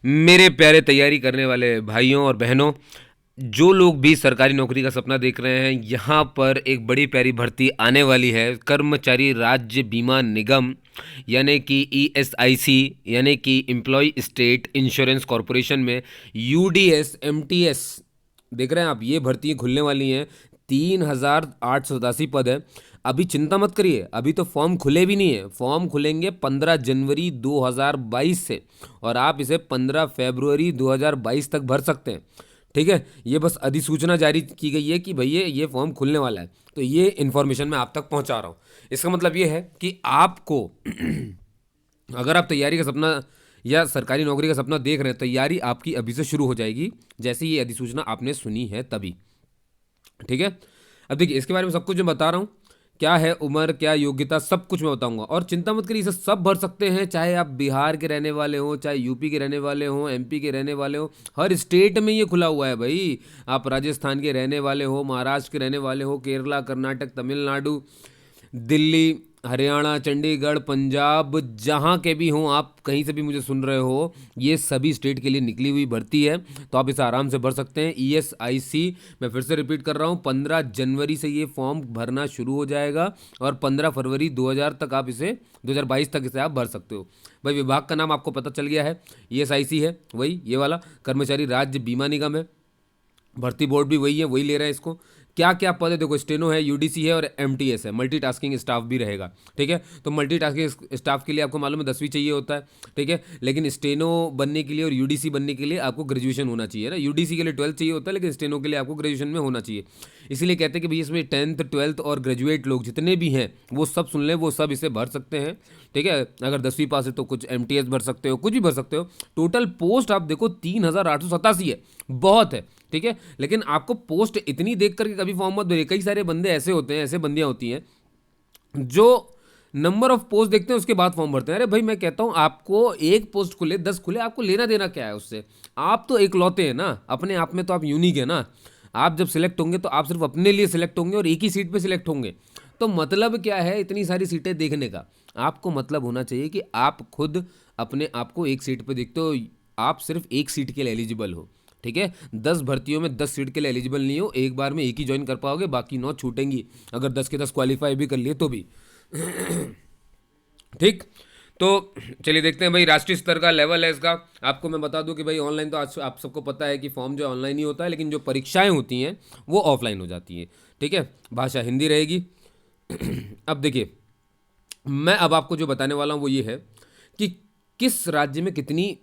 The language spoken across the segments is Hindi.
मेरे प्यारे तैयारी करने वाले भाइयों और बहनों, जो लोग भी सरकारी नौकरी का सपना देख रहे हैं, यहाँ पर एक बड़ी प्यारी भर्ती आने वाली है। कर्मचारी राज्य बीमा निगम यानी कि ईएसआईसी यानी कि एम्प्लॉय स्टेट इंश्योरेंस कॉरपोरेशन में यूडीएस एमटीएस देख रहे हैं आप, ये भर्तियाँ खुलने वाली हैं। 3,887 पद है। अभी चिंता मत करिए, अभी तो फॉर्म खुले भी नहीं है। फॉर्म खुलेंगे 15 जनवरी 2022 से, और आप इसे 15 फरवरी 2022 तक भर सकते हैं। ठीक है, ये बस अधिसूचना जारी की गई है कि भैया ये फॉर्म खुलने वाला है, तो ये इन्फॉर्मेशन मैं आप तक पहुंचा रहा हूँ। इसका मतलब ये है कि आपको अगर आप तैयारी का सपना या सरकारी नौकरी का सपना देख रहे हैं, तैयारी आपकी अभी से शुरू हो जाएगी जैसे ये अधिसूचना आपने सुनी है तभी। ठीक है, अब देखिए इसके बारे में सब कुछ मैं बता रहा हूँ। क्या है उम्र, क्या योग्यता, सब कुछ मैं बताऊंगा। और चिंता मत करिए, इसे सब भर सकते हैं, चाहे आप बिहार के रहने वाले हो, चाहे यूपी के रहने वाले हो, एमपी के रहने वाले हो। हर स्टेट में ये खुला हुआ है भाई। आप राजस्थान के रहने वाले हो, महाराष्ट्र के रहने वाले हो, केरला, कर्नाटक, तमिलनाडु, दिल्ली, हरियाणा, चंडीगढ़, पंजाब, जहाँ के भी हों आप, कहीं से भी मुझे सुन रहे हो, ये सभी स्टेट के लिए निकली हुई भर्ती है। तो आप इसे आराम से भर सकते हैं। ईएसआईसी, मैं फिर से रिपीट कर रहा हूँ, 15 जनवरी से ये फॉर्म भरना शुरू हो जाएगा और 15 फरवरी 2000 तक आप इसे 2022 तक इसे आप भर सकते हो। भाई विभाग का नाम आपको पता चल गया है, ईएसआईसी है, वही ये वाला कर्मचारी राज्य बीमा निगम है। भर्ती बोर्ड भी वही है, वही ले रहा है इसको। क्या क्या पद है देखो, स्टेनो है, यूडीसी है और एमटीएस है, मल्टीटास्किंग स्टाफ भी रहेगा। ठीक है, तो मल्टीटास्किंग स्टाफ के लिए आपको मालूम है 10वीं चाहिए होता है। ठीक है, लेकिन स्टेनो बनने के लिए और यूडीसी बनने के लिए आपको ग्रेजुएशन होना चाहिए ना। यूडीसी के लिए 12th चाहिए होता है, लेकिन स्टेनो के लिए आपको ग्रेजुएशन में होना चाहिए। इसीलिए कहते हैं कि भाई इसमें 10th 12th और ग्रेजुएट लोग जितने भी हैं वो सब सुन लें, वो सब इसे भर सकते हैं। ठीक है, अगर 10वीं पास है तो कुछ एमटीएस भर सकते हो, कुछ भी भर सकते हो। टोटल पोस्ट आप देखो 3,887 है, बहुत है। ठीक है, लेकिन आपको पोस्ट इतनी देख करके कभी फॉर्म मत भरिए। कई सारे बंदे ऐसे होते हैं, ऐसे बंदियां होती हैं जो नंबर ऑफ पोस्ट देखते हैं उसके बाद फॉर्म भरते हैं। अरे भाई मैं कहता हूं, आपको एक पोस्ट खुले 10 खुले, आपको लेना देना क्या है उससे? आप तो एकलौते हैं ना, अपने आप में तो आप यूनिक है ना। आप जब सिलेक्ट होंगे तो आप सिर्फ अपने लिए सिलेक्ट होंगे और एक ही सीट पे सिलेक्ट होंगे। तो मतलब क्या है इतनी सारी सीटें देखने का? आपको मतलब होना चाहिए कि आप खुद अपने आप को एक सीट पे देखते हो, आप सिर्फ एक सीट के लिए एलिजिबल हो। ठीक है, 10 भर्तियों में 10 सीट के लिए एलिजिबल नहीं हो, एक बार में एक ही ज्वाइन कर पाओगे, बाकी 9 छूटेंगी, अगर 10 के 10 क्वालिफाई भी कर लिए तो भी। ठीक, तो चलिए देखते हैं भाई, राष्ट्रीय स्तर का लेवल है इसका। आपको मैं बता दूं कि भाई ऑनलाइन तो आज आप सबको पता है कि फॉर्म जो ऑनलाइन ही होता है, लेकिन जो परीक्षाएं होती हैं वो ऑफलाइन हो जाती हैं। ठीक है, भाषा हिंदी रहेगी। अब देखिए, मैं अब आपको जो बताने वाला हूँ वो ये है कि किस राज्य में कितनी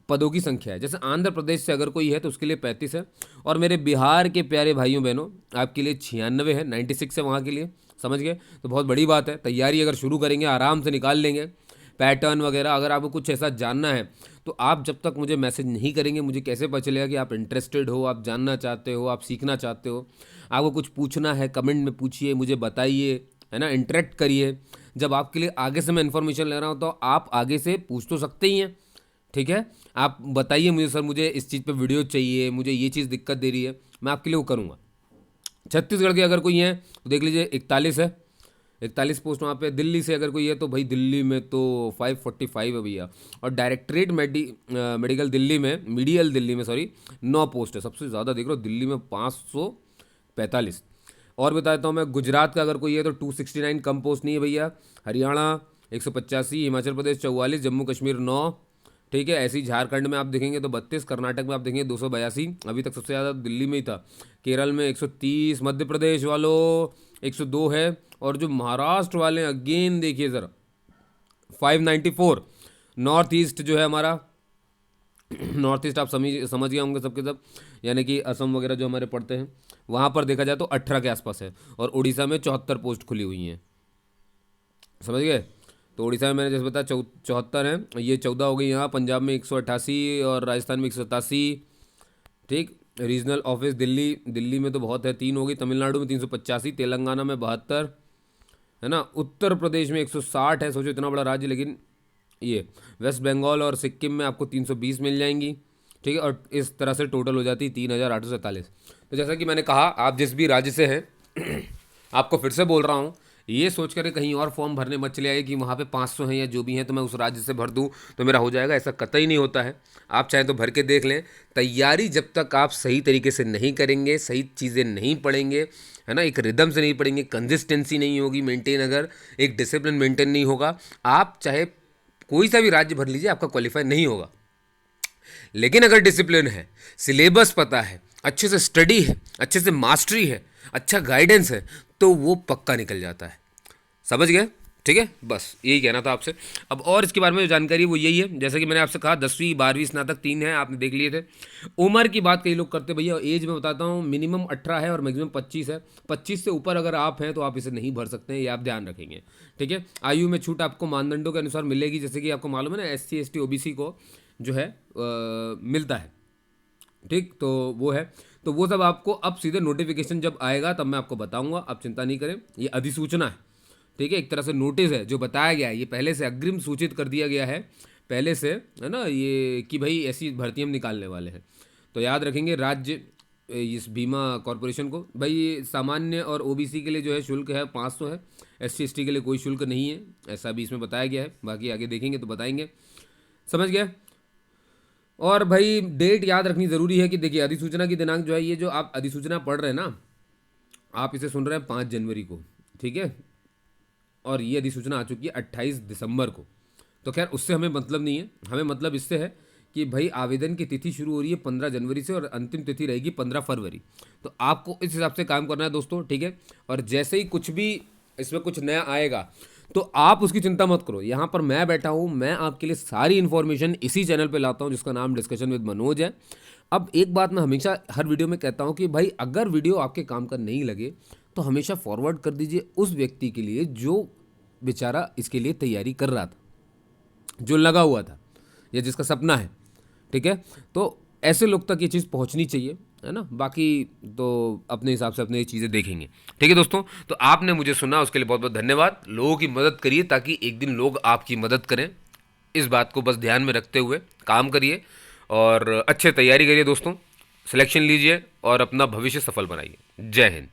पदों की संख्या है। जैसे आंध्र प्रदेश से अगर कोई है तो उसके लिए 35 है, और मेरे बिहार के प्यारे भाइयों बहनों आपके लिए 96 है, 96 है वहाँ के लिए। समझ गए? तो बहुत बड़ी बात है। तैयारी अगर शुरू करेंगे आराम से निकाल लेंगे पैटर्न वगैरह। अगर आपको कुछ ऐसा जानना है तो आप जब तक मुझे मैसेज नहीं करेंगे, मुझे कैसे पता चलेगा कि आप इंटरेस्टेड हो, आप जानना चाहते हो, आप सीखना चाहते हो? आपको कुछ पूछना है कमेंट में पूछिए, मुझे बताइए, है ना, इंटरेक्ट करिए। जब आपके लिए आगे से मैं इन्फॉर्मेशन ले रहा हूँ तो आप आगे से पूछ तो सकते ही हैं। ठीक है, आप बताइए मुझे, सर मुझे इस चीज़ पे वीडियो चाहिए, मुझे ये चीज़ दिक्कत दे रही है, मैं आपके लिए वो करूँगा। छत्तीसगढ़ के अगर कोई है तो देख लीजिए 41 है, 41 पोस्ट वहाँ पे। दिल्ली से अगर कोई है तो भाई दिल्ली में तो 545 है भैया। और डायरेक्टरेट मेडिकल दिल्ली में, मीडियल दिल्ली में सॉरी, 9 पोस्ट है। सबसे ज़्यादा देख रहा हूँ दिल्ली में 545। और बताता हूँ मैं, गुजरात का अगर कोई है तो 269, कम पोस्ट नहीं है भैया। हरियाणा 185, हिमाचल प्रदेश 44, जम्मू कश्मीर 9। ठीक है, ऐसे ही झारखंड में आप देखेंगे तो 32, कर्नाटक में आप देखेंगे 282, अभी तक सबसे ज़्यादा दिल्ली में ही था। केरल में 130, मध्य प्रदेश वालों 102 है, और जो महाराष्ट्र वाले हैं अगेन देखिए ज़रा 594। नॉर्थ ईस्ट जो है हमारा, नॉर्थ ईस्ट आप समझ गए होंगे सबके सब, यानी कि असम वगैरह जो हमारे पड़ते हैं, वहाँ पर देखा जाए तो 18 के आसपास है। और उड़ीसा में 74 पोस्ट खुली हुई हैं। समझ गए? तो उड़ीसा में मैंने जैसे बताया 74 हैं, ये 14 हो गई यहाँ। पंजाब में 188 और राजस्थान में 187। ठीक, रीजनल ऑफिस दिल्ली, दिल्ली में तो बहुत है, 3 हो गई। तमिलनाडु में 385, तेलंगाना में 72, है ना। उत्तर प्रदेश में 160 है, सोचो इतना बड़ा राज्य, लेकिन ये वेस्ट बंगाल और सिक्किम में आपको 320 मिल जाएंगी। ठीक है, और इस तरह से टोटल हो जाती है 3,847। तो जैसा कि मैंने कहा, आप जिस भी राज्य से हैं आपको फिर से बोल रहा हूँ, ये सोच कर कहीं और फॉर्म भरने मत चले आइए कि वहाँ पे 500 हैं या जो भी हैं तो मैं उस राज्य से भर दूँ तो मेरा हो जाएगा। ऐसा कतई नहीं होता है। आप चाहें तो भर के देख लें। तैयारी जब तक आप सही तरीके से नहीं करेंगे, सही चीज़ें नहीं पढ़ेंगे, है ना, एक रिदम से नहीं पढ़ेंगे, कंसिस्टेंसी नहीं होगी मेंटेन, अगर एक डिसिप्लिन मेंटेन नहीं होगा, आप चाहे कोई सा भी राज्य भर लीजिए आपका क्वालिफाई नहीं होगा। लेकिन अगर डिसिप्लिन है, सिलेबस पता है, अच्छे से स्टडी है, अच्छे से मास्टरी है, अच्छा गाइडेंस है, तो वो पक्का निकल जाता है। समझ गए? ठीक है, बस यही कहना था आपसे। अब और इसके बारे में जो जानकारी है वो यही है, जैसे कि मैंने आपसे कहा 10वीं 12वीं स्नातक 3 है, आपने देख लिए थे। उम्र की बात कई लोग करते भैया, एज में बताता हूँ, मिनिमम 18 है और मैक्सिमम 25 है। 25 से ऊपर अगर आप हैं तो आप इसे नहीं भर सकते हैं, ये आप ध्यान रखेंगे। ठीक है, आयु में छूट आपको मानदंडों के अनुसार मिलेगी, जैसे कि आपको मालूम है ना, SC ST OBC को जो है मिलता है। ठीक, तो वो है, तो वो सब आपको अब सीधे नोटिफिकेशन जब आएगा तब मैं आपको बताऊंगा, आप चिंता नहीं करें। ये अधिसूचना है, ठीक है, एक तरह से नोटिस है जो बताया गया है, ये पहले से अग्रिम सूचित कर दिया गया है पहले से, है ना, ये कि भाई ऐसी भर्ती हम निकालने वाले हैं। तो याद रखेंगे राज्य इस बीमा कॉरपोरेशन को, भाई ये सामान्य और OBC के लिए जो है शुल्क है 500 है, SC ST के लिए कोई शुल्क नहीं है, ऐसा भी इसमें बताया गया है, बाकी आगे देखेंगे तो बताएंगे। समझ गया? और भाई डेट याद रखनी ज़रूरी है कि देखिए अधिसूचना की दिनांक जो है, ये जो आप अधिसूचना पढ़ रहे हैं ना, आप इसे सुन रहे हैं 5 जनवरी को, ठीक है, और ये अधिसूचना आ चुकी है 28 दिसंबर को। तो खैर उससे हमें मतलब नहीं है, हमें मतलब इससे है कि भाई आवेदन की तिथि शुरू हो रही है 15 जनवरी से और अंतिम तिथि रहेगी 15 फरवरी। तो आपको इस हिसाब से काम करना है दोस्तों, ठीक है। और जैसे ही कुछ भी इसमें कुछ नया आएगा तो आप उसकी चिंता मत करो, यहाँ पर मैं बैठा हूँ, मैं आपके लिए सारी इन्फॉर्मेशन इसी चैनल पे लाता हूँ जिसका नाम डिस्कशन विद मनोज है। अब एक बात मैं हमेशा हर वीडियो में कहता हूँ कि भाई अगर वीडियो आपके काम का नहीं लगे तो हमेशा फॉरवर्ड कर दीजिए उस व्यक्ति के लिए जो बेचारा इसके लिए तैयारी कर रहा था, जो लगा हुआ था या जिसका सपना है, ठीक है। तो ऐसे लोग तक ये चीज़ पहुंचनी चाहिए, है ना। बाकी तो अपने हिसाब से अपने चीज़ें देखेंगे, ठीक है दोस्तों। तो आपने मुझे सुना उसके लिए बहुत बहुत धन्यवाद। लोगों की मदद करिए ताकि एक दिन लोग आपकी मदद करें, इस बात को बस ध्यान में रखते हुए काम करिए और अच्छे तैयारी करिए दोस्तों, सिलेक्शन लीजिए और अपना भविष्य सफल बनाइए। जय हिंद।